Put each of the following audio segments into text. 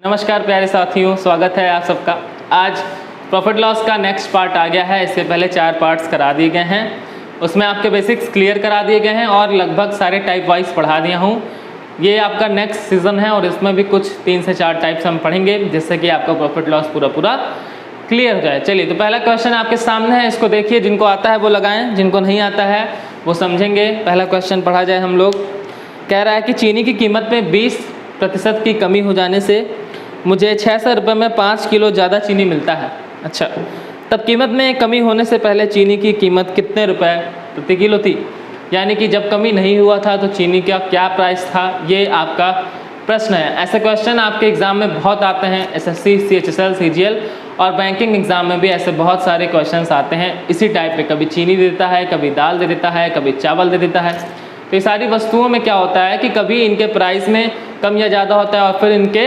नमस्कार प्यारे साथियों, स्वागत है आप सबका। आज प्रॉफिट लॉस का नेक्स्ट पार्ट आ गया है। इससे पहले 4 पार्ट्स करा दिए गए हैं, उसमें आपके बेसिक्स क्लियर करा दिए गए हैं और लगभग सारे टाइप वाइज पढ़ा दिया हूँ। ये आपका नेक्स्ट सीज़न है और इसमें भी कुछ 3 से 4 टाइप्स हम पढ़ेंगे जिससे कि आपका प्रॉफिट लॉस पूरा क्लियर हो जाए। चलिए, तो पहला क्वेश्चन आपके सामने है, इसको देखिए। जिनको आता है वो लगाएं, जिनको नहीं आता है वो समझेंगे। पहला क्वेश्चन पढ़ा जाए हम लोग। कह रहा है कि चीनी की कीमत में 20% की कमी हो जाने से मुझे 600 रुपये में 5 किलो ज़्यादा चीनी मिलता है। अच्छा, तब कीमत में कमी होने से पहले चीनी की कीमत कितने रुपए प्रति किलो थी? यानी कि जब कमी नहीं हुआ था तो चीनी का क्या प्राइस था, ये आपका प्रश्न है। ऐसे क्वेश्चन आपके एग्ज़ाम में बहुत आते हैं, एसएससी, सीएचएसएल, सीजीएल और बैंकिंग एग्ज़ाम में भी ऐसे बहुत सारे क्वेश्चंस आते हैं इसी टाइप पे। कभी चीनी दे देता है, कभी दाल दे देता है, कभी चावल दे देता है। तो ये सारी वस्तुओं में क्या होता है कि कभी इनके प्राइस में कम या ज़्यादा होता है और फिर इनके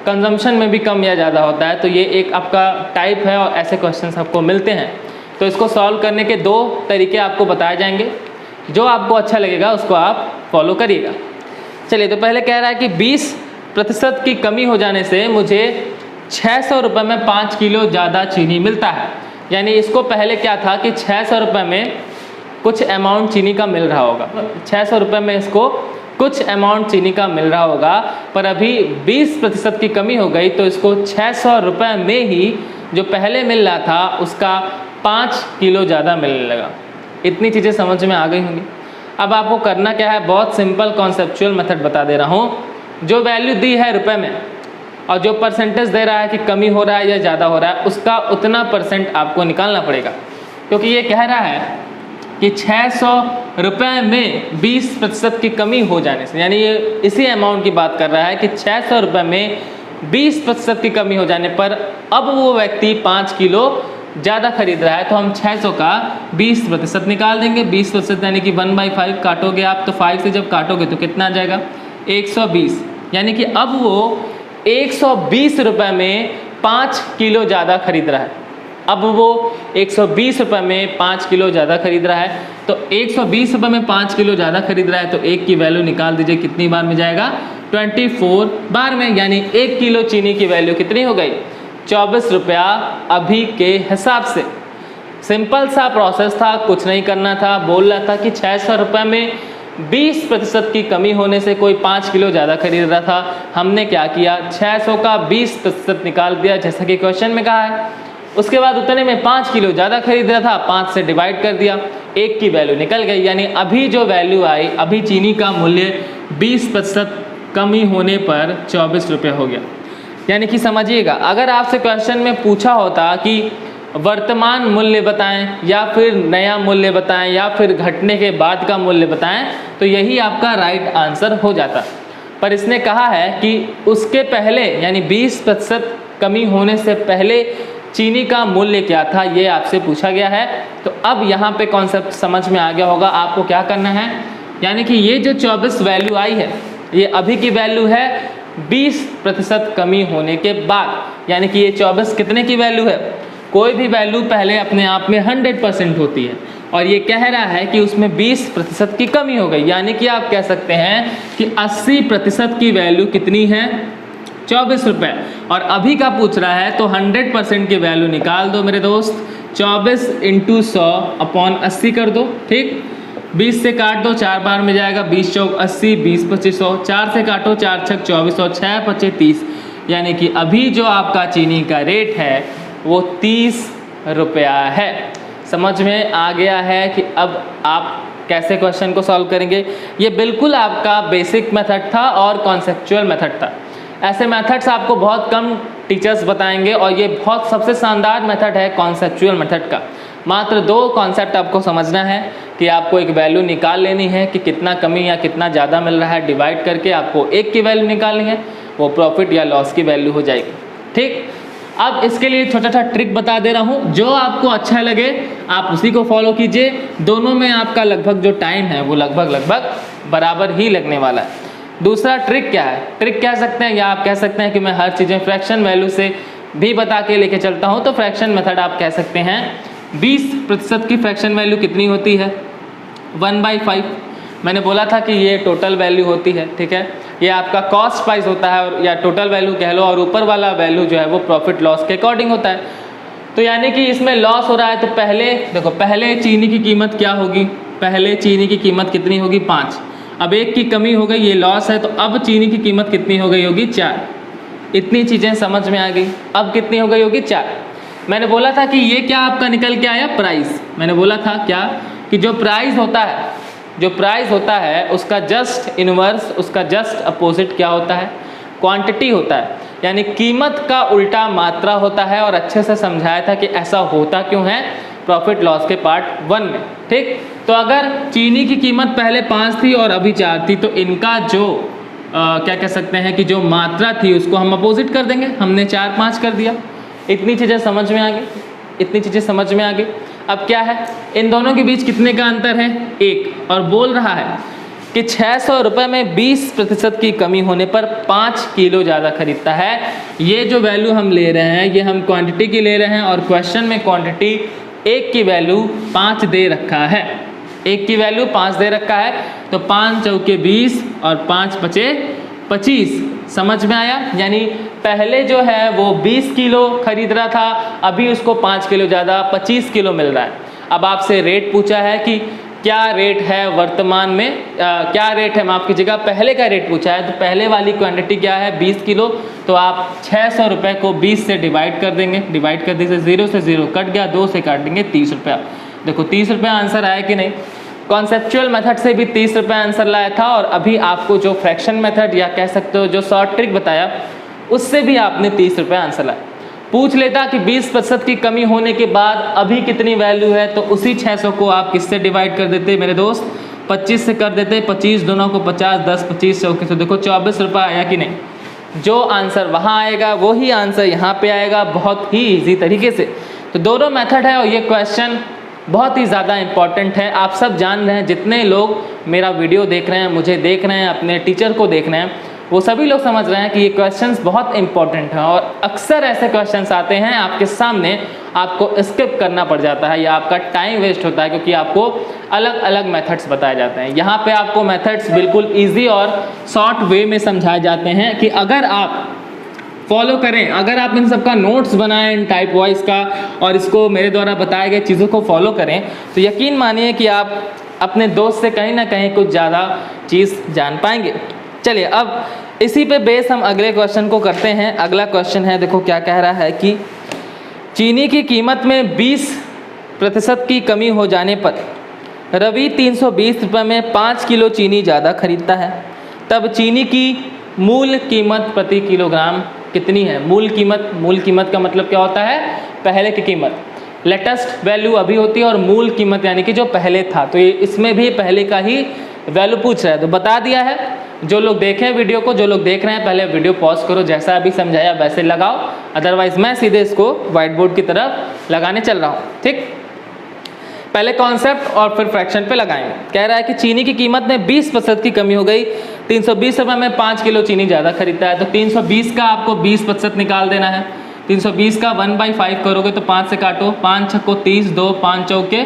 कंजम्पशन में भी कम या ज़्यादा होता है। तो ये एक आपका टाइप है और ऐसे क्वेश्चंस आपको मिलते हैं। तो इसको सॉल्व करने के 2 तरीके आपको बताए जाएंगे, जो आपको अच्छा लगेगा उसको आप फॉलो करिएगा। चलिए, तो पहले कह रहा है कि 20% की कमी हो जाने से मुझे 600 रुपये में 5 किलो ज़्यादा चीनी मिलता है। यानी इसको पहले क्या था कि 600 रुपये में कुछ अमाउंट चीनी का मिल रहा होगा, 600 रुपये में इसको कुछ अमाउंट चीनी का मिल रहा होगा, पर अभी 20% की कमी हो गई तो इसको 600 रुपये में ही जो पहले मिल रहा था उसका 5 किलो ज़्यादा मिलने लगा। इतनी चीज़ें समझ में आ गई होंगी। अब आपको करना क्या है, बहुत सिंपल कॉन्सेप्चुअल मेथड बता दे रहा हूँ। जो वैल्यू दी है रुपए में और जो परसेंटेज दे रहा है कि कमी हो रहा है या ज़्यादा हो रहा है, उसका उतना % आपको निकालना पड़ेगा। क्योंकि ये कह रहा है कि 600 रुपये में 20% की कमी हो जाने से, यानी ये इसी अमाउंट की बात कर रहा है कि 600 रुपये में 20% की कमी हो जाने पर अब वो व्यक्ति 5 किलो ज़्यादा खरीद रहा है। तो हम 600 का 20% निकाल देंगे। 20% यानी कि 1/5 काटोगे आप, तो 5 से जब काटोगे तो कितना आ जाएगा, 120। यानी कि अब वो 120 रुपये में 5 किलो ज़्यादा खरीद रहा है। अब वो 120 रुपये में 5 किलो ज़्यादा खरीद रहा है। तो 120 रुपये में 5 किलो ज़्यादा खरीद रहा है तो 1 की वैल्यू निकाल दीजिए, कितनी बार में जाएगा, 24 बार में। यानी 1 किलो चीनी की वैल्यू कितनी हो गई, 24 रुपया अभी के हिसाब से। सिंपल सा प्रोसेस था, कुछ नहीं करना था। बोल रहा था कि 600 रुपये में 20% की कमी होने से कोई 5 किलो ज़्यादा खरीद रहा था। हमने क्या किया, 600 का 20% निकाल दिया जैसा कि क्वेश्चन में कहा है। उसके बाद उतने में 5 किलो ज़्यादा खरीद रहा था, 5 से डिवाइड कर दिया, 1 की वैल्यू निकल गई। यानी अभी जो वैल्यू आई, अभी चीनी का मूल्य 20% कमी होने पर 24 रुपये हो गया। यानी कि समझिएगा, अगर आपसे क्वेश्चन में पूछा होता कि वर्तमान मूल्य बताएं या फिर नया मूल्य बताएं या फिर घटने के बाद का मूल्य बताएं, तो यही आपका राइट आंसर हो जाता। पर इसने कहा है कि उसके पहले, यानी 20% कमी होने से पहले चीनी का मूल्य क्या था, ये आपसे पूछा गया है। तो अब यहाँ पे कॉन्सेप्ट समझ में आ गया होगा आपको क्या करना है। यानी कि ये जो 24 वैल्यू आई है, ये अभी की वैल्यू है 20% कमी होने के बाद। यानी कि ये 24 कितने की वैल्यू है, कोई भी वैल्यू पहले अपने आप में 100% होती है और ये कह रहा है कि उसमें 20% की कमी हो गई। यानी कि आप कह सकते हैं कि 80% की वैल्यू कितनी है, 24 रुपये। और अभी का पूछ रहा है तो 100% की वैल्यू निकाल दो मेरे दोस्त। 24 × 100 / 80 कर दो, ठीक। 20 से काट दो, 4 बार में जाएगा, 20 चौक 80, 20 25 100। 4 से काटो, 4 छक 2400, 6 25 30। यानी कि अभी जो आपका चीनी का रेट है वो 30 रुपया है। समझ में आ गया है कि अब आप कैसे क्वेश्चन को सॉल्व करेंगे। ये बिल्कुल आपका बेसिक मेथड था और कॉन्सेप्चुअल मेथड था। ऐसे मेथड्स आपको बहुत कम टीचर्स बताएंगे और ये बहुत सबसे शानदार मेथड है कॉन्सेप्चुअल मेथड का। मात्र 2 कॉन्सेप्ट आपको समझना है कि आपको एक वैल्यू निकाल लेनी है कि कितना कमी या कितना ज़्यादा मिल रहा है, डिवाइड करके आपको 1 की वैल्यू निकालनी है, वो प्रॉफिट या लॉस की वैल्यू हो जाएगी, ठीक। अब इसके लिए छोटा सा ट्रिक बता दे रहा हूँ, जो आपको अच्छा लगे आप उसी को फॉलो कीजिए। दोनों में आपका लगभग जो टाइम है वो लगभग बराबर ही लगने वाला है। दूसरा ट्रिक क्या है, ट्रिक कह सकते हैं या आप कह सकते हैं कि मैं हर चीज़ें फ्रैक्शन वैल्यू से भी बता के लेके चलता हूँ। तो फ्रैक्शन मेथड आप कह सकते हैं। 20% की फ्रैक्शन वैल्यू कितनी होती है, 1/5। मैंने बोला था कि ये टोटल वैल्यू होती है, ठीक है। ये आपका कॉस्ट प्राइस होता है और या टोटल वैल्यू कह लो, और ऊपर वाला वैल्यू जो है वो प्रॉफिट लॉस के अकॉर्डिंग होता है। तो यानी कि इसमें लॉस हो रहा है तो पहले देखो, पहले चीनी की कीमत क्या होगी, पहले चीनी की कीमत कितनी होगी 5, अब 1 की कमी हो गई, ये लॉस है, तो अब चीनी की कीमत कितनी हो गई होगी 4। इतनी चीज़ें समझ में आ गई। अब कितनी हो गई होगी 4। मैंने बोला था कि ये क्या आपका निकल के आया प्राइस, मैंने बोला था क्या कि जो प्राइस होता है, जो प्राइस होता है उसका जस्ट इनवर्स, उसका जस्ट अपोजिट क्या होता है, क्वांटिटी होता है, यानी कीमत का उल्टा मात्रा होता है। और अच्छे से समझाया था कि ऐसा होता क्यों है प्रॉफिट लॉस के पार्ट 1 में, ठीक। तो अगर चीनी की कीमत पहले 5 थी और अभी 4 थी, तो इनका जो क्या कह सकते हैं कि जो मात्रा थी उसको हम अपोजिट कर देंगे, हमने 4-5 कर दिया। इतनी चीज़ें समझ में आ गई, इतनी चीज़ें समझ में आ गई। अब क्या है, इन दोनों के बीच कितने का अंतर है 1, और बोल रहा है कि 600 रुपये में 20% की कमी होने पर 5 किलो ज़्यादा खरीदता है। ये जो वैल्यू हम ले रहे हैं ये हम क्वांटिटी की ले रहे हैं, और क्वेश्चन में क्वांटिटी 1 की वैल्यू 5 दे रखा है, 1 की वैल्यू 5 दे रखा है। तो 5 चौके 20 और 5 बचे 25। समझ में आया, यानी पहले जो है वो 20 किलो खरीद रहा था, अभी उसको 5 किलो ज़्यादा 25 किलो मिल रहा है। अब आपसे रेट पूछा है कि क्या रेट है वर्तमान में, क्या रेट है, माफ़ कीजिएगा, पहले का रेट पूछा है। तो पहले वाली क्वांटिटी क्या है 20 किलो, तो आप 600 रुपये को 20 से डिवाइड कर देंगे, डिवाइड कर दीजिए, 0 से 0 कट गया, 2 से काट देंगे 30 रुपया। देखो 30 रुपया आंसर आया कि नहीं। कॉन्सेप्चुअल मेथड से भी 30 रुपये आंसर लाया था, और अभी आपको जो फ्रैक्शन मेथड या कह सकते हो जो शॉर्ट ट्रिक बताया उससे भी आपने 30 रुपये आंसर लाया। पूछ लेता कि 20% की कमी होने के बाद अभी कितनी वैल्यू है, तो उसी 600 को आप किससे डिवाइड कर देते मेरे दोस्त, 25 से कर देते, 25 दोनों को 50, 10 25 चौके से, देखो 24 रुपये आया कि नहीं। जो आंसर वहाँ आएगा वही आंसर यहाँ पे आएगा, बहुत ही ईजी तरीके से। तो दोनों मेथड है, और ये क्वेश्चन बहुत ही ज़्यादा इम्पॉर्टेंट है। आप सब जान रहे हैं, जितने लोग मेरा वीडियो देख रहे हैं, मुझे देख रहे हैं, अपने टीचर को देख रहे हैं, वो सभी लोग समझ रहे हैं कि ये क्वेश्चंस बहुत इंपॉर्टेंट हैं। और अक्सर ऐसे क्वेश्चंस आते हैं आपके सामने, आपको स्किप करना पड़ जाता है या आपका टाइम वेस्ट होता है, क्योंकि आपको अलग अलग मेथड्स बताए जाते हैं। यहाँ पे आपको मेथड्स बिल्कुल इजी और शॉर्ट वे में समझाए जाते हैं कि अगर आप फॉलो करें, अगर आप इन सबका नोट्स बनाएं इन टाइप वाइज का, और इसको मेरे द्वारा बताए गए चीज़ों को फॉलो करें, तो यकीन मानिए कि आप अपने दोस्त से कहीं ना कहीं कुछ ज़्यादा चीज़ जान पाएंगे। चलिए अब इसी पे बेस हम अगले क्वेश्चन को करते हैं। अगला क्वेश्चन है, देखो क्या कह रहा है कि चीनी की कीमत में 20% की कमी हो जाने पर रवि 320 रुपये में 5 किलो चीनी ज़्यादा खरीदता है, तब चीनी की मूल कीमत प्रति किलोग्राम कितनी है। मूल कीमत का मतलब क्या होता है, पहले की कीमत। लेटेस्ट वैल्यू अभी होती है और मूल कीमत यानी कि जो पहले था, तो ये इसमें भी पहले का ही वैल्यू पूछ रहा है। तो बता दिया है, जो लोग देखें वीडियो को, जो लोग देख रहे हैं पहले वीडियो पॉज करो, जैसा अभी समझाया वैसे लगाओ, अदरवाइज मैं सीधे इसको व्हाइट बोर्ड की तरफ लगाने चल रहा हूँ, ठीक। पहले कॉन्सेप्ट और फिर फ्रैक्शन पे लगाएंगे। कह रहा है कि चीनी की कीमत में 20% की कमी हो गई, 320 रुपये में 5 किलो चीनी ज़्यादा खरीदता है। तो 320 का आपको 20% निकाल देना है। 320 का 1/5 करोगे तो 5 से काटो, 5 छक्को 30, 2 5 चौके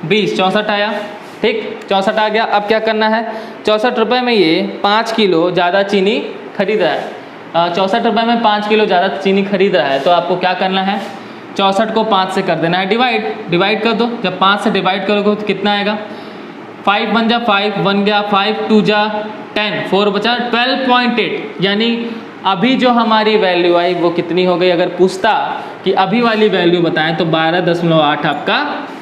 20, 64 आया, ठीक, 64 आ गया। अब क्या करना है, 64 रुपये में ये 5 किलो ज़्यादा चीनी खरीद रहा है। 64 रुपये में 5 किलो ज़्यादा चीनी खरीद रहा है, तो आपको क्या करना है, 64 को 5 से कर देना है डिवाइड कर दो। जब 5 से डिवाइड करोगे तो कितना आएगा, 5 1 जा 5 बन गया, 5 2 जा 10, 4 बचा 12.8, यानी अभी जो हमारी वैल्यू आई वो कितनी हो गई। अगर पूछता कि अभी वाली वैल्यू बताएं तो 12.8 आपका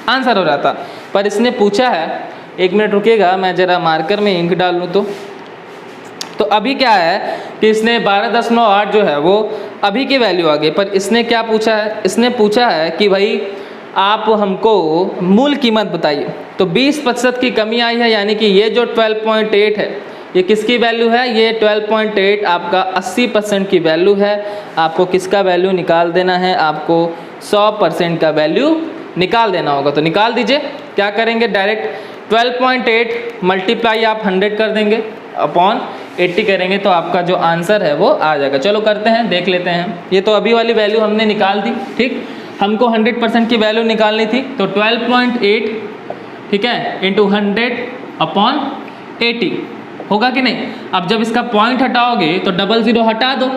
आंसर हो जाता, पर इसने पूछा है, 1 मिनट रुकिएगा, मैं ज़रा मार्कर में इंक डाल लूँ। तो अभी क्या है कि इसने 12.8 जो है वो अभी की वैल्यू आ गई, पर इसने क्या पूछा है, इसने पूछा है कि भाई आप हमको मूल कीमत बताइए। तो 20% की कमी आई है, यानी कि ये जो 12.8 है ये किसकी वैल्यू है, ये 12.8 आपका 80% की वैल्यू है। आपको किसका वैल्यू निकाल देना है, आपको 100% का वैल्यू निकाल देना होगा। तो निकाल दीजिए, क्या करेंगे, डायरेक्ट 12.8 मल्टीप्लाई आप 100 कर देंगे अपॉन 80 करेंगे, तो आपका जो आंसर है वो आ जाएगा। चलो करते हैं, देख लेते हैं। ये तो अभी वाली वैल्यू हमने निकाल दी, ठीक, हमको 100% की वैल्यू निकालनी थी। तो 12.8 ठीक है इंटू 100 अपॉन 80, होगा कि नहीं। अब जब इसका पॉइंट हटाओगे तो डबल ज़ीरो हटा दो,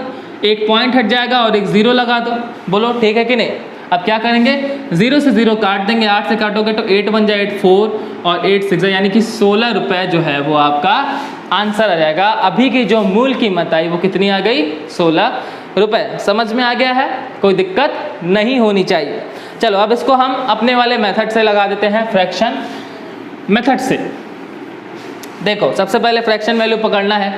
एक पॉइंट हट जाएगा और एक ज़ीरो लगा दो, बोलो ठीक है कि नहीं। अब क्या करेंगे, 0 से 0 काट देंगे, 8 से काटोगे तो 8 बन जाए 8 4 और 8 6 यानी कि 16 रुपये जो है वो आपका आंसर आ जाएगा। अभी की जो मूल कीमत आई वो कितनी आ गई, 16 रुपये। समझ में आ गया है, कोई दिक्कत नहीं होनी चाहिए। चलो अब इसको हम अपने वाले मेथड से लगा देते हैं, फ्रैक्शन मेथड से। देखो सबसे पहले फ्रैक्शन वैल्यू पकड़ना है,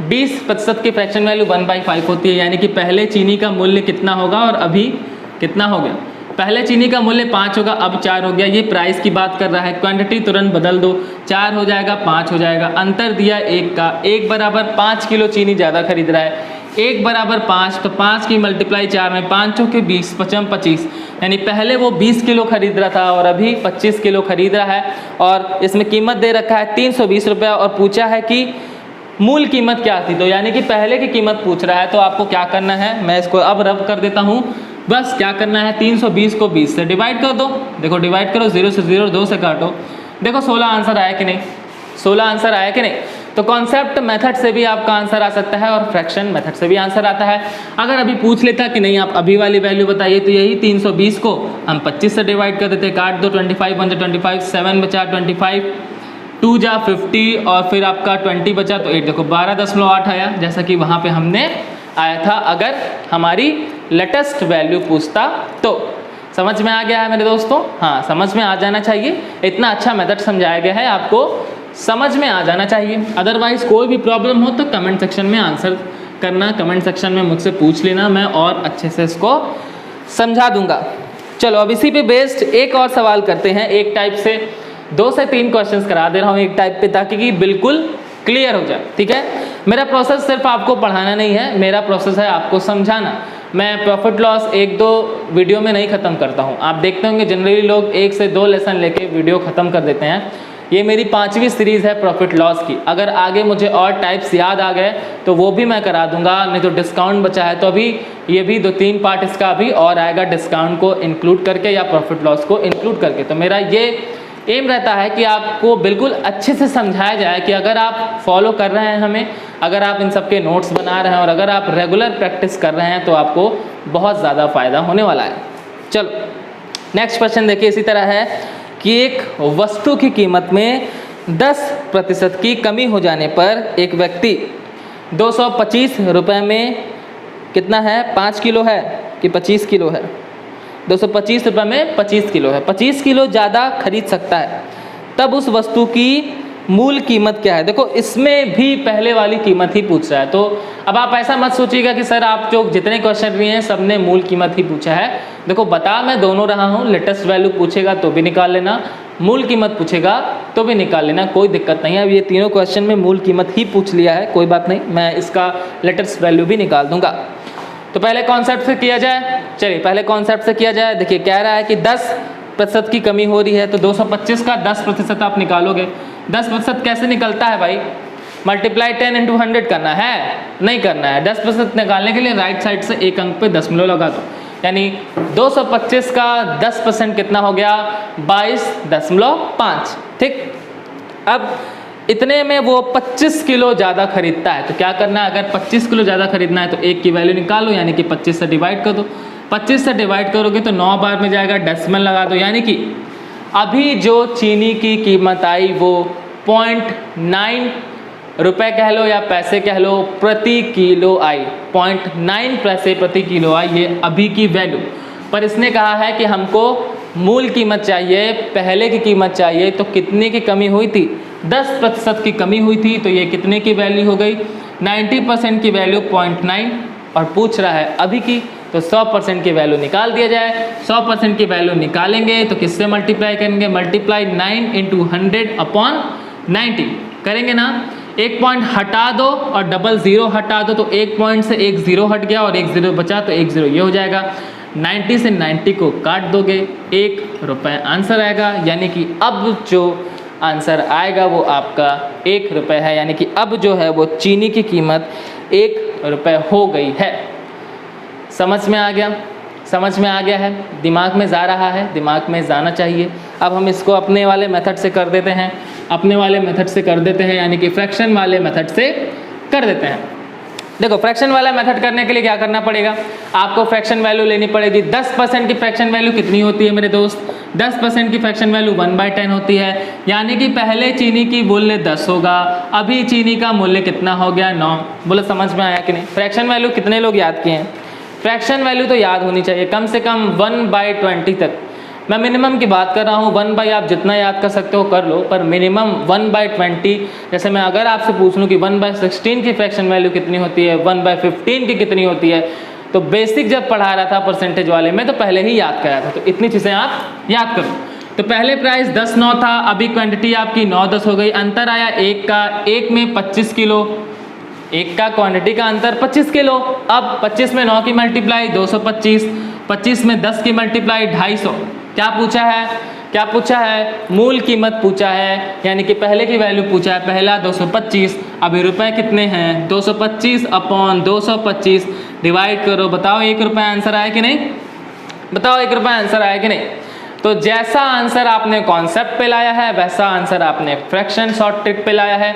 20% की फ्रैक्शन वैल्यू 1/5 होती है, यानी कि पहले चीनी का मूल्य कितना होगा और अभी कितना हो गया। पहले चीनी का मूल्य 5 होगा, अब 4 हो गया। ये प्राइस की बात कर रहा है, क्वांटिटी तुरंत बदल दो, 4 हो जाएगा 5 हो जाएगा, अंतर दिया 1 का। 1 बराबर 5 किलो चीनी ज़्यादा खरीद रहा है, 1 बराबर 5 तो 5 की मल्टीप्लाई 4 में 5 चौके 20 55 25, यानी पहले वो 20 किलो खरीद रहा था और अभी 25 किलो खरीद रहा है। और इसमें कीमत दे रखा है 320 रुपये और पूछा है कि मूल कीमत क्या थी, तो यानी कि पहले की कीमत पूछ रहा है। तो आपको क्या करना है, मैं इसको अब रब कर देता हूँ। बस क्या करना है, 320 को 20 से डिवाइड कर दो। देखो डिवाइड करो, 0 से 0 2 से काटो, देखो 16 आंसर आया कि नहीं, 16 आंसर आया कि नहीं। तो कॉन्सेप्ट मेथड से भी आपका आंसर आ सकता है और फ्रैक्शन मेथड से भी आंसर आता है। अगर अभी पूछ लेता कि नहीं आप अभी वाली वैल्यू बताइए, तो यही 320 को हम 25 से डिवाइड कर देते, काट दो, 25 1 25, 7 बचा 25, 2 जा 50 और फिर आपका 20 बचा तो 8, देखो 12.8 आया, जैसा कि वहाँ पे हमने आया था अगर हमारी लेटेस्ट वैल्यू पूछता तो। समझ में आ गया है मेरे दोस्तों, हाँ समझ में आ जाना चाहिए, इतना अच्छा मेथड समझाया गया है, आपको समझ में आ जाना चाहिए। अदरवाइज कोई भी प्रॉब्लम हो तो कमेंट सेक्शन में आंसर करना, कमेंट सेक्शन में मुझसे पूछ लेना, मैं और अच्छे से इसको समझा दूंगा। चलो अब इसी पे बेस्ड एक और सवाल करते हैं, एक टाइप से 2 से 3 क्वेश्चंस करा दे रहा हूँ एक टाइप पे, ताकि कि बिल्कुल क्लियर हो जाए, ठीक है। मेरा प्रोसेस सिर्फ आपको पढ़ाना नहीं है, मेरा प्रोसेस है आपको समझाना। मैं प्रॉफिट लॉस 1-2 वीडियो में नहीं ख़त्म करता हूँ। आप देखते होंगे जनरली लोग 1 से 2 लेसन लेके वीडियो ख़त्म कर देते हैं। ये मेरी 5वीं सीरीज़ है प्रॉफिट लॉस की। अगर आगे मुझे और टाइप्स याद आ गए तो वो भी मैं करा दूंगा, नहीं तो डिस्काउंट बचा है तो अभी ये भी 2-3 पार्ट इसका अभी और आएगा, डिस्काउंट को इंक्लूड करके या प्रॉफिट लॉस को इंक्लूड करके। तो मेरा ये एम रहता है कि आपको बिल्कुल अच्छे से समझाया जाए कि अगर आप फॉलो कर रहे हैं हमें, अगर आप इन सब के नोट्स बना रहे हैं और अगर आप रेगुलर प्रैक्टिस कर रहे हैं तो आपको बहुत ज़्यादा फ़ायदा होने वाला है। चलो नेक्स्ट क्वेश्चन देखिए, इसी तरह है कि एक वस्तु की कीमत में 10% की कमी हो जाने पर एक व्यक्ति 225 रुपये में कितना है, 5 किलो है कि 25 किलो है, 225 रुपये में 25 किलो है, 25 किलो ज़्यादा खरीद सकता है, तब उस वस्तु की मूल कीमत क्या है। देखो इसमें भी पहले वाली कीमत ही पूछ रहा है, तो अब आप ऐसा मत सोचिएगा कि सर आप जो जितने क्वेश्चन लिए हैं सब ने मूल कीमत ही पूछा है। देखो बता मैं दोनों रहा हूँ, लेटेस्ट वैल्यू पूछेगा तो भी निकाल लेना, मूल कीमत पूछेगा तो भी निकाल लेना, कोई दिक्कत नहीं है। अब ये तीनों क्वेश्चन में मूल कीमत ही पूछ लिया है, कोई बात नहीं, मैं इसका लेटेस्ट वैल्यू भी निकाल दूंगा। तो पहले कॉन्सेप्ट से किया जाए, चलिए पहले कॉन्सेप्ट से किया जाए। देखिए कह रहा है कि 10% की कमी हो रही है, तो 225 का 10% आप निकालोगे। 10% कैसे निकलता है भाई, मल्टीप्लाई 10 × 100 करना है, नहीं करना है। 10% निकालने के लिए राइट साइड से एक अंक पे दशमलव लगा दो, यानी 225 का 10% कितना हो गया, 22.5, ठीक। अब इतने में वो 25 किलो ज़्यादा खरीदता है, तो क्या करना है, अगर 25 किलो ज़्यादा खरीदना है तो 1 की वैल्यू निकालो, यानी कि 25 से डिवाइड कर दो। 25 से डिवाइड करोगे तो 9 बार में जाएगा, डेसिमल लगा दो, यानी कि अभी जो चीनी की कीमत आई वो 0.9 रुपये कह लो या पैसे कह लो प्रति किलो आई, 0.9 पैसे प्रति किलो आई, ये अभी की वैल्यू। पर इसने कहा है कि हमको मूल कीमत चाहिए, पहले की कीमत चाहिए, तो कितने की कमी हुई थी, 10% की कमी हुई थी, तो ये कितने की वैल्यू हो गई, 90% की वैल्यू 0.9, और पूछ रहा है अभी की, तो 100% की वैल्यू निकाल दिया जाए। 100% की वैल्यू निकालेंगे तो किससे मल्टीप्लाई करेंगे, मल्टीप्लाई 9 × 100/90 करेंगे ना। एक पॉइंट हटा दो और डबल ज़ीरो हटा दो, तो एक पॉइंट से एक ज़ीरो हट गया और एक ज़ीरो बचा, तो एक ज़ीरो ये हो जाएगा। 90 से 90 को काट दोगे, 1 रुपये आंसर आएगा, यानी कि अब जो आंसर आएगा वो आपका 1 रुपये है, यानी कि अब जो है वो चीनी की कीमत 1 रुपये हो गई है। समझ में आ गया, समझ में आ गया है, दिमाग में जा रहा है, दिमाग में जाना चाहिए। अब हम इसको अपने वाले मेथड से कर देते हैं। अपने वाले मेथड से कर देते हैं, यानी कि फ्रैक्शन वाले मेथड से कर देते हैं। देखो फ्रैक्शन वाला मेथड करने के लिए क्या करना पड़ेगा, आपको फ्रैक्शन वैल्यू लेनी पड़ेगी। 10% की फ्रैक्शन वैल्यू कितनी होती है मेरे दोस्त, 10% की फ्रैक्शन वैल्यू 1/10 होती है, यानी कि पहले चीनी की मूल्य 10 होगा, अभी चीनी का मूल्य कितना हो गया 9। बोलो समझ में आया कि नहीं। फ्रैक्शन वैल्यू कितने लोग याद किए हैं, फ्रैक्शन वैल्यू तो याद होनी चाहिए कम से कम 1/20 तक। मैं मिनिमम की बात कर रहा हूँ, 1 आप जितना याद कर सकते हो कर लो, पर मिनिमम 1/20। जैसे मैं अगर आपसे पूछ लूँ कि 1/16 की फ्रैक्शन वैल्यू कितनी होती है, 1/15 की कितनी होती है, तो बेसिक जब पढ़ा रहा था परसेंटेज वाले में तो पहले ही याद कराया था। तो इतनी चीज़ें आप याद करो। तो पहले प्राइस 10-9 था, अभी क्वांटिटी आपकी 9-10 हो गई। अंतर आया एक का, एक में 25 किलो, एक का क्वांटिटी का अंतर 25 किलो। अब 25 में 9 की मल्टीप्लाई 225, 25 में 10 की मल्टीप्लाई 250। क्या पूछा है, क्या पूछा है, मूल कीमत पूछा है, यानी कि पहले की वैल्यू पूछा है, पहला 225। अभी रुपए कितने हैं, 225 अपॉन 225 डिवाइड करो, बताओ 1 रुपये आंसर आया कि नहीं, बताओ 1 रुपये आंसर आया कि नहीं। तो जैसा आंसर आपने कॉन्सेप्ट पे लाया है वैसा आंसर आपने फ्रैक्शन शॉर्ट ट्रिक पे लाया है।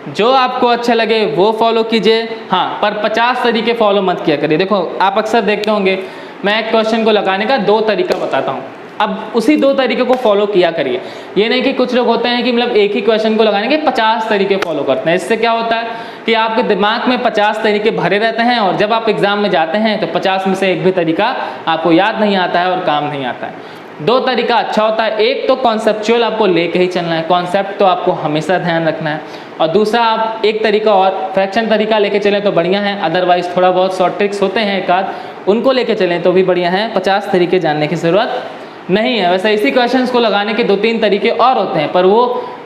जो आपको अच्छा लगे वो फॉलो कीजिए, हाँ, पर 50 तरीके फॉलो मत किया करिए। देखो आप अक्सर देखते होंगे मैं एक क्वेश्चन को लगाने का 2 तरीका बताता हूँ, अब उसी 2 तरीके को फॉलो किया करिए। ये नहीं कि कुछ लोग होते हैं कि मतलब एक ही क्वेश्चन को लगाने के 50 तरीके फॉलो करते हैं। इससे क्या होता है कि आपके दिमाग में 50 तरीके भरे रहते हैं और जब आप एग्जाम में जाते हैं तो 50 में से एक भी तरीका आपको याद नहीं आता है और काम नहीं आता है। 2 तरीका अच्छा होता है, एक तो कॉन्सेप्चुअल आपको लेके ही चलना है, कॉन्सेप्ट तो आपको हमेशा ध्यान रखना है, और दूसरा आप एक तरीका और फ्रैक्शन तरीका लेके चलें तो बढ़िया है, अदरवाइज थोड़ा बहुत शॉर्ट ट्रिक्स होते हैं एक आध, उनको लेके चलें तो भी बढ़िया है। 50 तरीके जानने की ज़रूरत नहीं है। वैसे इसी क्वेश्चंस को लगाने के 2-3 तरीके और होते हैं पर वो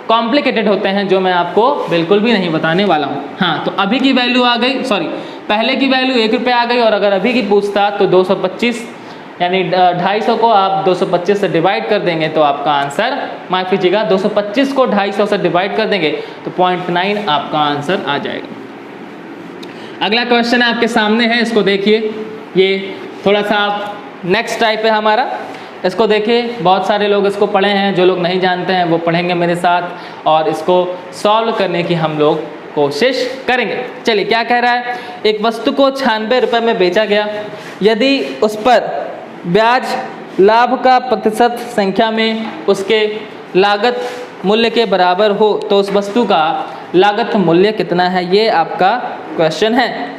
कॉम्प्लिकेटेड होते हैं जो मैं आपको बिल्कुल भी नहीं बताने वाला हूँ। हाँ, तो अभी की वैल्यू आ गई, सॉरी पहले की वैल्यू 1 रुपये आ गई, और अगर अभी की पूछता तो 225, यानी 250 को आप 225 से डिवाइड कर देंगे तो आपका आंसर, माफ़ कीजिएगा 225 को 250 से डिवाइड कर देंगे तो 0.9 आपका आंसर आ जाएगा। अगला क्वेश्चन है आपके सामने है, इसको देखिए। ये थोड़ा सा नेक्स्ट टाइप है हमारा, इसको देखिए। बहुत सारे लोग इसको पढ़े हैं, जो लोग नहीं जानते हैं वो पढ़ेंगे मेरे साथ और इसको सॉल्व करने की हम लोग कोशिश करेंगे। चलिए क्या कह रहा है, एक वस्तु को 96 रुपये में बेचा गया, यदि उस पर ब्याज लाभ का प्रतिशत संख्या में उसके लागत मूल्य के बराबर हो तो उस वस्तु का लागत मूल्य कितना है, ये आपका क्वेश्चन है।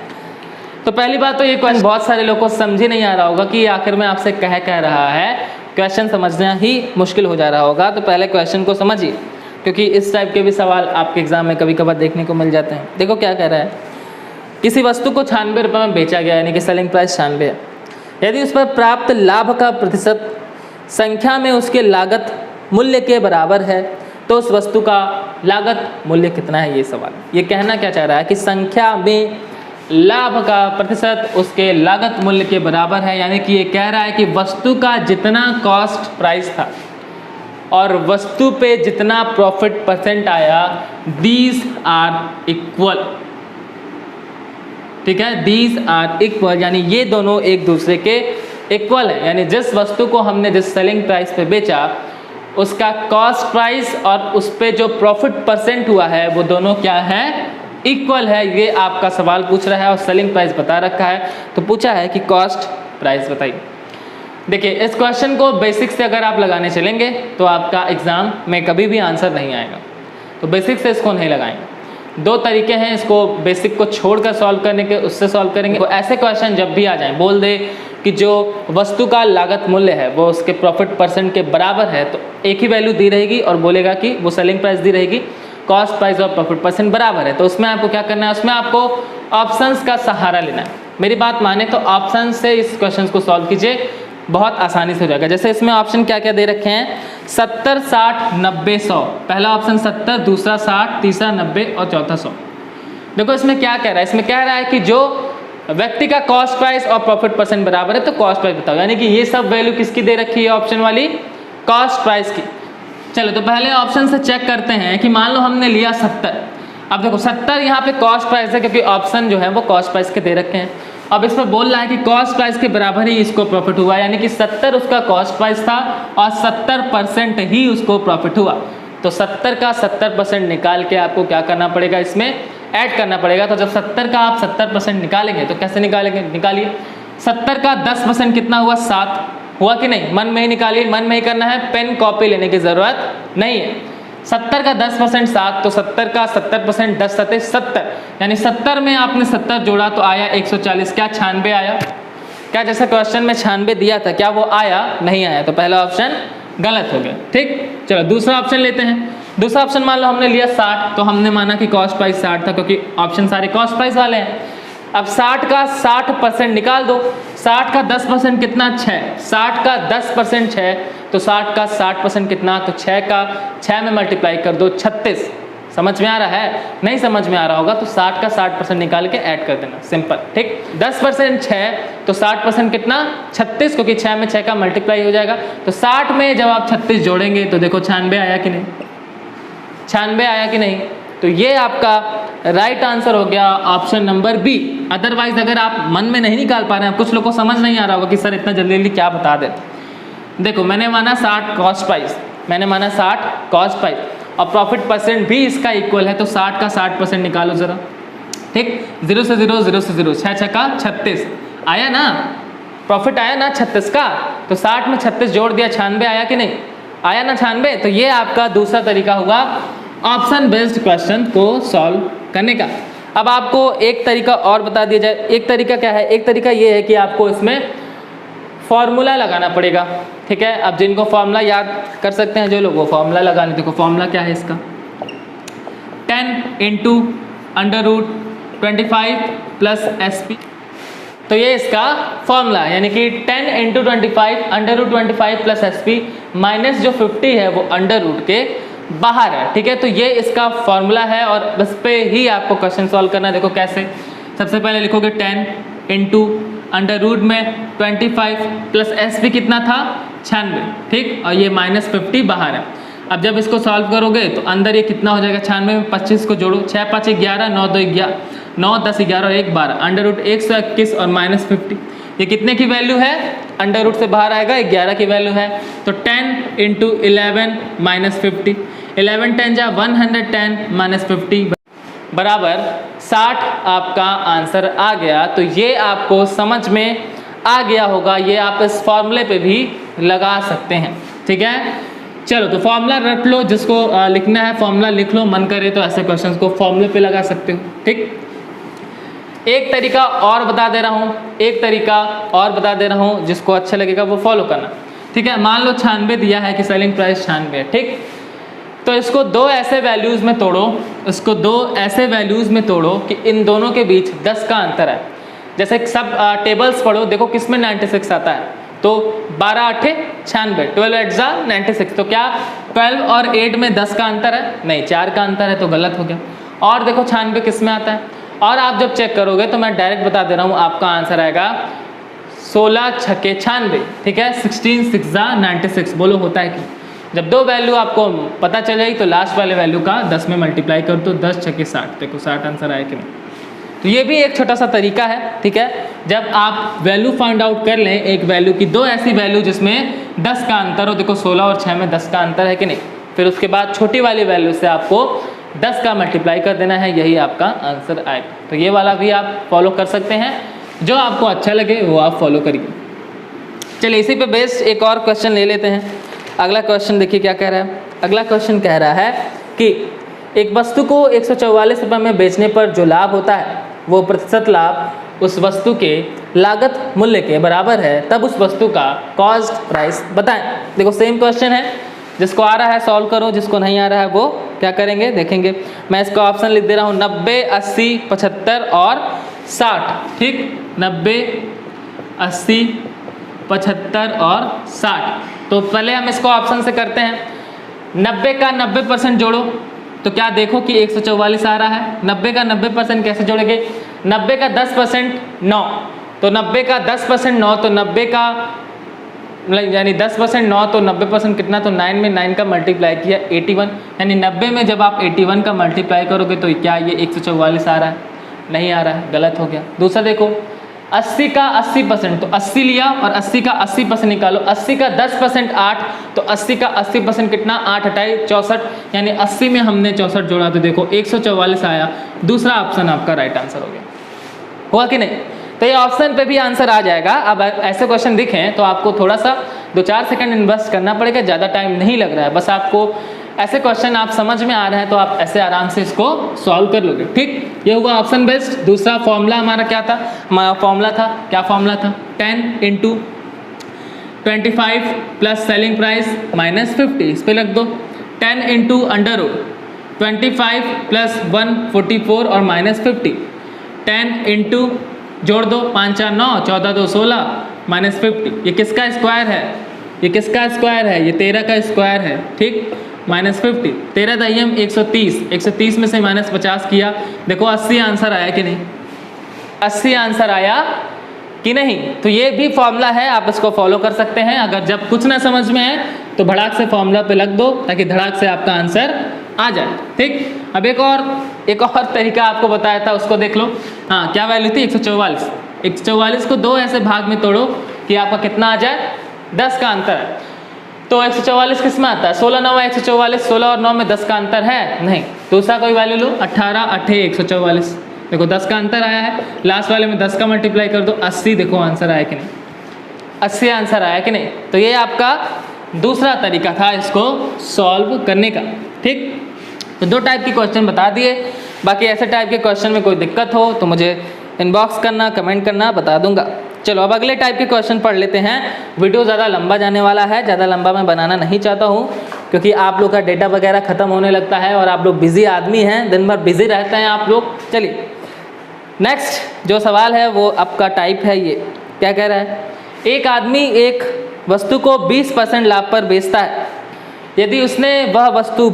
तो पहली बात तो ये क्वेश्चन बहुत सारे लोगों को समझ ही नहीं आ रहा होगा कि आखिर में आपसे कह रहा है, क्वेश्चन समझना ही मुश्किल हो जा रहा होगा। तो पहले क्वेश्चन को समझिए, क्योंकि इस टाइप के भी सवाल आपके एग्जाम में कभी कभार देखने को मिल जाते हैं। देखो क्या कह रहा है, किसी वस्तु को 96 रुपये में बेचा गया, यानी कि सेलिंग प्राइस 96 है, यदि उस पर प्राप्त लाभ का प्रतिशत संख्या में उसके लागत मूल्य के बराबर है तो उस वस्तु का लागत मूल्य कितना है, ये सवाल। ये कहना क्या चाह रहा है कि संख्या में लाभ का प्रतिशत उसके लागत मूल्य के बराबर है, यानी कि ये कह रहा है कि वस्तु का जितना कॉस्ट प्राइस था और वस्तु पे जितना प्रॉफिट परसेंट आया, दीज आर इक्वल। ठीक है, दीज आर इक्वल, यानी ये दोनों एक दूसरे के इक्वल है। यानी जिस वस्तु को हमने जिस सेलिंग प्राइस पे बेचा उसका कॉस्ट प्राइस और उस पे जो प्रॉफिट परसेंट हुआ है वो दोनों क्या है, इक्वल है। ये आपका सवाल पूछ रहा है और सेलिंग प्राइस बता रखा है, तो पूछा है कि कॉस्ट प्राइस बताइए। देखिए इस क्वेश्चन को बेसिक से अगर आप लगाने चलेंगे तो आपका एग्जाम में कभी भी आंसर नहीं आएगा, तो बेसिक से इसको नहीं लगाएंगे। 2 तरीके हैं इसको बेसिक को छोड़कर सॉल्व करने के, उससे सॉल्व करेंगे। तो ऐसे क्वेश्चन जब भी आ जाएं, बोल दे कि जो वस्तु का लागत मूल्य है वो उसके प्रॉफिट परसेंट के बराबर है, तो एक ही वैल्यू दी रहेगी और बोलेगा कि वो सेलिंग प्राइस दी रहेगी, कॉस्ट प्राइस और प्रॉफिट परसेंट बराबर है। तो उसमें आपको क्या करना है, उसमें आपको ऑप्शंस का सहारा लेना है। मेरी बात माने तो ऑप्शन से इस क्वेश्चन को सॉल्व कीजिए, बहुत आसानी से हो जाएगा। जैसे इसमें ऑप्शन क्या क्या दे रखे हैं, 70, 60, 90, 100। पहला ऑप्शन 70, दूसरा 60, तीसरा 90 और चौथा 100। देखो इसमें क्या कह रहा है, इसमें कह रहा है कि जो व्यक्ति का कॉस्ट प्राइस और प्रॉफिट परसेंट बराबर है तो कॉस्ट प्राइस बताओ, यानी कि ये सब वैल्यू किसकी दे रखी है, ऑप्शन वाली कॉस्ट प्राइस की। चलो तो पहले ऑप्शन से चेक करते हैं कि मान लो हमने लिया 70। अब देखो 70 यहाँ पे कॉस्ट प्राइस है क्योंकि ऑप्शन जो है वो कॉस्ट प्राइस के दे रखे हैं। अब इस पर बोल रहा है कि कॉस्ट प्राइस के बराबर ही इसको प्रॉफिट हुआ, यानी कि 70 उसका कॉस्ट प्राइस था और 70% ही उसको प्रॉफिट हुआ। तो 70 का 70% निकाल के आपको क्या करना पड़ेगा, इसमें ऐड करना पड़ेगा। तो जब 70 का आप 70% निकालेंगे तो कैसे निकालेंगे, निकालिए। 70 का 10% कितना हुआ, 7 हुआ कि नहीं, मन में ही निकालिए, मन में ही करना है, पेन कॉपी लेने की ज़रूरत नहीं है। 70 का 10% 7, तो 70 का 70% 10 सते 70, यानी 70 में आपने 70 जोड़ा तो आया 140। क्या 96 आया? क्या जैसे क्वेश्चन में 96 दिया था क्या वो आया? नहीं आया, तो पहला ऑप्शन गलत हो गया। ठीक, चलो दूसरा ऑप्शन लेते हैं। दूसरा ऑप्शन मान लो हमने लिया 60, तो हमने माना कि कॉस्ट प्राइस 60 था क्योंकि ऑप्शन सारे कॉस्ट प्राइस वाले हैं। अब 60 का 60% निकाल दो। 60 का 10% कितना, 6। 60 का 10% 6, तो 60 का 60% कितना, तो 6 का 6 में मल्टीप्लाई कर दो 36। समझ में आ रहा है? नहीं समझ में आ रहा होगा तो 60 का 60% निकाल के ऐड कर देना, सिंपल। ठीक, 10% 6, तो 60% कितना, 36, क्योंकि 6 में 6 का मल्टीप्लाई हो जाएगा। तो 60 में जब आप 36 जोड़ेंगे तो देखो 96 आया कि नहीं, 96 आया कि नहीं। तो ये आपका राइट आंसर हो गया ऑप्शन नंबर बी। अदरवाइज अगर आप मन में नहीं निकाल पा रहे हैं, कुछ लोग को समझ नहीं आ रहा होगा कि सर इतना जल्दी जल्दी क्या बता देते। देखो मैंने माना 60 कॉस्ट प्राइस, मैंने माना 60 कॉस्ट प्राइस, और प्रॉफिट परसेंट भी इसका इक्वल है, तो 60 का 60% निकालो जरा। ठीक, 0 से 0, 0 से 0, 6 6 का 36 आया ना, प्रॉफिट आया ना 36 का, तो 60 में 36 जोड़ दिया, 96 आया कि नहीं, आया ना 96। तो ये आपका दूसरा तरीका हुआ ऑप्शन बेस्ड क्वेश्चन को सॉल्व करने का। अब आपको एक तरीका और बता दिया जाए। एक तरीका क्या है, एक तरीका ये है कि आपको इसमें फॉर्मूला लगाना पड़ेगा। ठीक है, अब जिनको फॉर्मूला याद कर सकते हैं जो लोग, वो फॉर्मूला लगा लें। देखो फॉर्मूला क्या है इसका, 10 इंटू √25 प्लस SP। तो ये इसका फॉर्मूला, यानी कि 10 इंटू 25 √25 प्लस SP, माइनस जो 50 है वो अंडर रूट के बाहर है। ठीक है, तो ये इसका फॉर्मूला है और बस पे ही आपको क्वेश्चन सॉल्व करना है। देखो कैसे, सबसे पहले लिखोगे 10 इंटू √ में 25 प्लस SP कितना था, 96। ठीक, और ये -50 बाहर है। अब जब इसको सॉल्व करोगे तो अंदर ये कितना हो जाएगा, 96 में 25 को जोड़ो, 6 5 11, 9 2 11, 9 10 11 और 1 12, √121 और -50। ये कितने की वैल्यू है, अंडर रूट से बाहर आएगा, 11 की वैल्यू है। तो 10 इंटू 11 -50, 11 10 जा 110 -50 बराबर 60 आपका आंसर आ गया। तो ये आपको समझ में आ गया होगा, ये आप इस फॉर्मूले पे भी लगा सकते हैं। ठीक है, चलो तो फॉर्मूला रट लो, जिसको लिखना है फॉर्मूला लिख लो, मन करे तो ऐसे क्वेश्चंस को फॉर्मूले पे लगा सकते हो। ठीक, एक तरीका और बता दे रहा हूँ, एक तरीका और बता दे रहा हूँ, जिसको अच्छा लगेगा वो फॉलो करना। ठीक है, मान लो 96 दिया है कि सेलिंग प्राइस 96 है। ठीक, तो इसको दो ऐसे वैल्यूज़ में तोड़ो, इसको दो ऐसे वैल्यूज़ में तोड़ो कि इन दोनों के बीच 10 का अंतर है। जैसे सब टेबल्स पढ़ो, देखो किस में 96 आता है, तो 12 8 96, 12 8 जा 96। तो क्या 12 और 8 में 10 का अंतर है? नहीं, 4 का अंतर है, तो गलत हो गया। और देखो 96 किस में आता है, और आप जब चेक करोगे तो मैं डायरेक्ट बता दे रहा हूँ, आपका आंसर आएगा 16 छक्के 96। ठीक है, 16 6 जा 96। बोलो होता है कि जब दो वैल्यू आपको पता चल जाएगी तो लास्ट वाले वैल्यू का 10 में मल्टीप्लाई कर दो, 10 छक्के 60। देखो 60 आंसर आया कि नहीं। तो ये भी एक छोटा सा तरीका है। ठीक है, जब आप वैल्यू फाइंड आउट कर लें एक वैल्यू की, दो ऐसी वैल्यू जिसमें 10 का अंतर हो, देखो 16 और 6 में 10 का अंतर है कि नहीं, फिर उसके बाद छोटी वाली वैल्यू से आपको 10 का मल्टीप्लाई कर देना है, यही आपका आंसर आएगा। तो ये वाला भी आप फॉलो कर सकते हैं, जो आपको अच्छा लगे वो आप फॉलो करिए। चलिए इसी पे बेस्ड एक और क्वेश्चन ले लेते हैं। अगला क्वेश्चन देखिए क्या कह रहा है। अगला क्वेश्चन कह रहा है कि एक वस्तु को 144 रुपये में बेचने पर जो लाभ होता है वो प्रतिशत लाभ उस वस्तु के लागत मूल्य के बराबर है, तब उस वस्तु का कॉस्ट प्राइस बताएं। देखो सेम क्वेश्चन है, जिसको आ रहा है सॉल्व करो, जिसको नहीं आ रहा है वो क्या करेंगे देखेंगे। मैं इसका ऑप्शन लिख दे रहा हूँ 90 80 75 और 60। ठीक, 90 80 75 और 60। तो पहले हम इसको ऑप्शन से करते हैं। 90 का 90% जोड़ो, तो क्या देखो कि 144 आ रहा है। 90 का 90% कैसे जोड़ेंगे, 90 का 10% 9, तो 90 का 10% 9, तो 90 का यानी 10% 9, तो 90% कितना, तो 9 में 9 का मल्टीप्लाई किया 81, यानी 90 में जब आप 81 का मल्टीप्लाई करोगे तो क्या ये 144 आ रहा है? नहीं आ रहा है, गलत हो गया। दूसरा देखो 80 का 80%, तो 80 लिया और 80 का 80% निकालो। 80 का 10% 8, तो 80 का 80% कितना, 8 हटाई 64, यानी 80 में हमने 64 जोड़ा तो देखो 144 आया। दूसरा ऑप्शन आपका राइट आंसर हो गया। हुआ कि नहीं? तो ये ऑप्शन पे भी आंसर आ जाएगा। अब ऐसे क्वेश्चन दिखें तो आपको थोड़ा सा 2-4 सेकंड इन्वेस्ट करना पड़ेगा, ज़्यादा टाइम नहीं लग रहा है। बस आपको ऐसे क्वेश्चन आप समझ में आ रहे हैं तो आप ऐसे आराम से इसको सॉल्व कर लोगे। ठीक, ये हुआ ऑप्शन बेस्ड। दूसरा फॉर्मूला हमारा क्या था? हमारा फॉर्मूला था, क्या फॉर्मूला था? 10 × 25 प्लस सेलिंग प्राइस माइनस 50, इस पे लग दो। 10 × √25 प्लस 144 और माइनस 50। 10 × जोड़ दो, 5 4 9, 14 2 16 माइनस 50। ये किसका स्क्वायर है? ये किसका स्क्वायर है? ये 13 का स्क्वायर है। ठीक, माइनस 50, 13 दाइयम 130, 130 में से माइनस 50 किया, देखो 80 आंसर आया कि नहीं? 80 आंसर आया कि नहीं? तो ये भी फॉर्मूला है, आप इसको फॉलो कर सकते हैं। अगर जब कुछ ना समझ में आए तो भड़ाक से फॉर्मूला पे लग दो ताकि धड़ाक से आपका आंसर आ जाए। ठीक, अब एक और तरीका आपको बताया था, उसको देख लो। हाँ, क्या वैल्यू थी? 144। 144 को 2 ऐसे भाग में तोड़ो कि आपका कितना आ जाए? 10 का अंतर है। तो 144 किस में आता है? 16 9 144, 16 और 9 में 10 का अंतर है? नहीं। दूसरा कोई वैल्यू लो, 18 8 144, देखो 10 का अंतर आया है। लास्ट वाले में 10 का मल्टीप्लाई कर दो, 80, देखो आंसर आया कि नहीं? 80 आंसर आया कि नहीं? तो ये आपका दूसरा तरीका था इसको सॉल्व करने का। ठीक, तो 2 टाइप के क्वेश्चन बता दिए। बाकी ऐसे टाइप के क्वेश्चन में कोई दिक्कत हो तो मुझे इनबॉक्स करना, कमेंट करना, बता दूंगा। चलो अब अगले टाइप के क्वेश्चन पढ़ लेते हैं। वीडियो ज़्यादा लंबा जाने वाला है, ज़्यादा लंबा मैं बनाना नहीं चाहता हूँ क्योंकि आप लोग का डेटा वगैरह ख़त्म होने लगता है और आप लोग बिज़ी आदमी हैं, दिन भर बिज़ी रहते हैं आप लोग। चलिए नेक्स्ट जो सवाल है वो आपका टाइप है, ये क्या कह रहा है? एक आदमी एक वस्तु को 20% लाभ पर बेचता है। यदि उसने वह वस्तु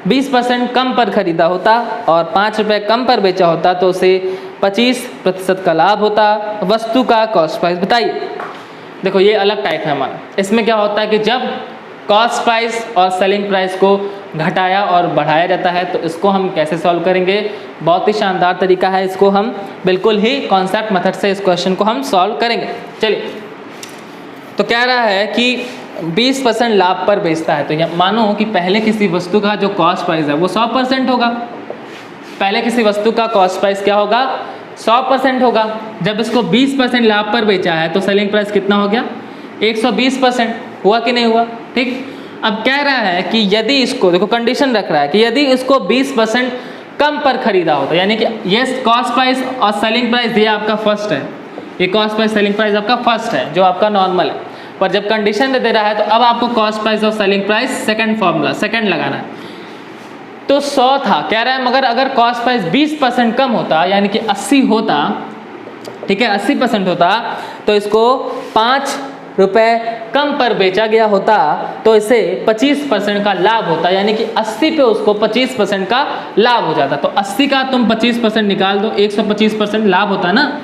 20% कम पर खरीदा होता और 5 रुपये कम पर बेचा होता तो उसे 25% का लाभ होता। वस्तु का कॉस्ट प्राइस बताइए। देखो ये अलग टाइप है हमारा। इसमें क्या होता है कि जब कॉस्ट प्राइस और सेलिंग प्राइस को घटाया और बढ़ाया जाता है तो इसको हम कैसे सॉल्व करेंगे? बहुत ही शानदार तरीका है, इसको हम बिल्कुल ही कॉन्सेप्ट मेथड से इस क्वेश्चन को हम सॉल्व करेंगे। चलिए, तो कह रहा है कि 20% लाभ पर बेचता है। तो ये मानो कि पहले किसी वस्तु का जो कॉस्ट प्राइस है वो 100% होगा। पहले किसी वस्तु का कॉस्ट प्राइस क्या होगा? 100% होगा। जब इसको 20% लाभ पर बेचा है तो सेलिंग प्राइस कितना हो गया? 120%। हुआ कि नहीं हुआ? ठीक, अब कह रहा है कि यदि इसको, देखो कंडीशन रख रहा है कि यदि इसको 20% कम पर खरीदा होता, यानी कि ये कॉस्ट प्राइस और सेलिंग प्राइस ये आपका फर्स्ट है, ये कॉस्ट प्राइस सेलिंग प्राइस आपका फर्स्ट है जो आपका नॉर्मल है। पर जब कंडीशन दे रहा है तो अब आपको कॉस्ट प्राइस और selling price second formula second लगाना है। तो 100 था, कह रहा है मगर अगर कॉस्ट प्राइस 20% कम होता यानी कि 80 होता, ठीक है 80% होता तो इसको 5 रुपये कम पर बेचा गया होता तो इसे 25% का लाभ होता, यानी कि 80 पे उसको 25% का लाभ हो जाता। तो 80 का तुम 25% निकाल दो, 125% लाभ होता ना।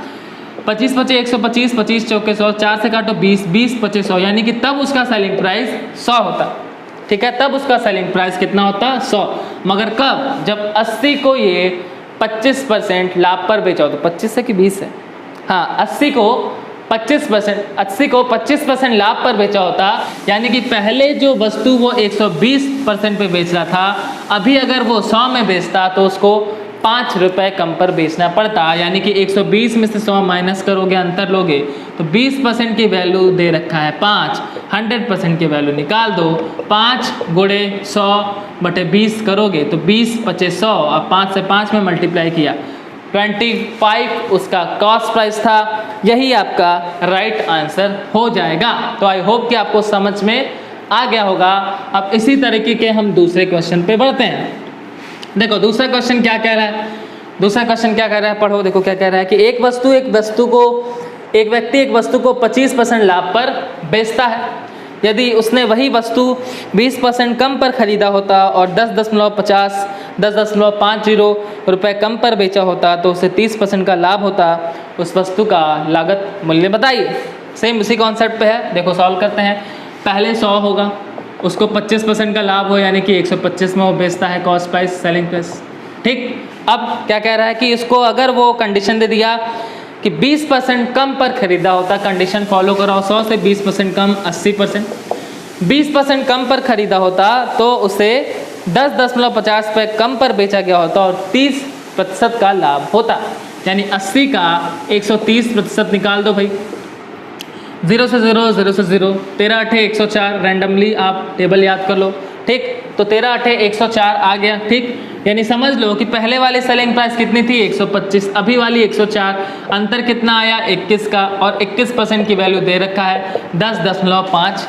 25 × 5 125, 25 × 4 100, 4 से काटो 20, 20 × 5 100, यानी कि तब उसका सेलिंग प्राइस 100 होता। ठीक है, तब उसका सेलिंग प्राइस कितना होता? 100। मगर कब? जब 80 को ये 25% लाभ पर बेचा हो। तो 25 है कि 20 है? हाँ, 80 को 25% लाभ पर बेचा होता, यानी कि पहले जो वस्तु वो 120% पे बेच रहा था, अभी अगर वो 100 में बेचता तो उसको 5 रुपये कम पर बेचना पड़ता। यानी कि 120 में से 100 माइनस करोगे, अंतर लोगे तो 20% की वैल्यू दे रखा है 5, 100% की वैल्यू निकाल दो। 5 × 100/20 करोगे तो 20 × 5 100, अब 5 से 5 में मल्टीप्लाई किया, 25 उसका कॉस्ट प्राइस था। यही आपका राइट आंसर हो जाएगा। तो आई होप कि आपको समझ में आ गया होगा। अब इसी तरीके के हम दूसरे क्वेश्चन पे बढ़ते हैं। देखो दूसरा क्वेश्चन क्या कह रहा है? दूसरा क्वेश्चन क्या कह रहा है? पढ़ो, देखो क्या कह रहा है कि एक व्यक्ति एक वस्तु को 25% लाभ पर बेचता है। यदि उसने वही वस्तु 20% कम पर खरीदा होता और 10.50 रुपये कम पर बेचा होता तो उसे 30% का लाभ होता। उस वस्तु का लागत मूल्य बताइए। सेम उसी कॉन्सेप्ट पे है। देखो सॉल्व करते हैं। पहले 100 होगा, उसको 25% का लाभ हो, यानी कि 125 में वो बेचता है, कॉस्ट प्राइस सेलिंग प्राइस। ठीक, अब क्या कह रहा है कि इसको अगर वो कंडीशन दे दिया कि 20% कम पर खरीदा होता, कंडीशन फॉलो कराओ, 100 से 20% कम 80%, 20% कम पर खरीदा होता तो उसे 10.50 रुपये कम पर बेचा गया होता और 30% का लाभ होता। यानी 80 का 130% निकाल दो भाई, 0 से 0, 0 से 0, 13 8 104, रैंडमली आप टेबल याद कर लो, ठीक। तो 13 8 104 आ गया, ठीक। यानी समझ लो कि पहले वाली सेलिंग प्राइस कितनी थी 125, अभी वाली 104, अंतर कितना आया 21 का, और 21% की वैल्यू दे रखा है 10.50,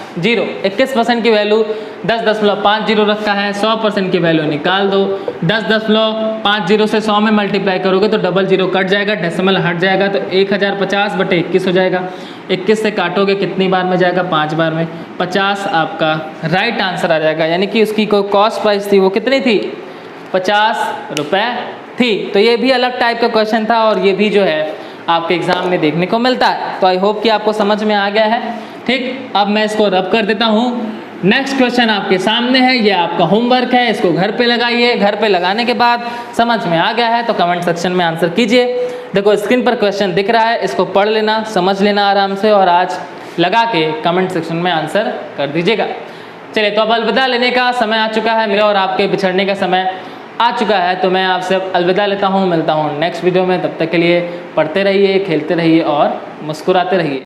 21% की वैल्यू 10.50 रखा है, 100% की वैल्यू निकाल दो, 10.50 से 100 में मल्टीप्लाई करोगे तो 00 कट जाएगा, डेसिमल हट जाएगा, तो 1050/21 हो जाएगा। 21 से काटोगे कितनी बार में जाएगा, 5 बार में, 50 आपका राइट आंसर आ जाएगा। यानी कि उसकी कोई कॉस्ट प्राइस थी वो कितनी थी, 50 रुपये थी। तो ये भी अलग टाइप का क्वेश्चन था और ये भी जो है आपके एग्जाम में देखने को मिलता है। तो आई होप कि आपको समझ में आ गया है, ठीक। अब मैं इसको रब कर देता हूँ। नेक्स्ट क्वेश्चन आपके सामने है, ये आपका होमवर्क है, इसको घर पे लगाइए। घर पे लगाने के बाद समझ में आ गया है तो कमेंट सेक्शन में आंसर कीजिए। देखो स्क्रीन पर क्वेश्चन दिख रहा है, इसको पढ़ लेना, समझ लेना आराम से और आज लगा के कमेंट सेक्शन में आंसर कर दीजिएगा। चलिए, तो अब अलविदा लेने का समय आ चुका है, मेरे और आपके बिछड़ने का समय आ चुका है। तो मैं आपसे अलविदा लेता हूँ, मिलता हूँ नेक्स्ट वीडियो में। तब तक के लिए पढ़ते रहिए, खेलते रहिए और मुस्कुराते रहिए।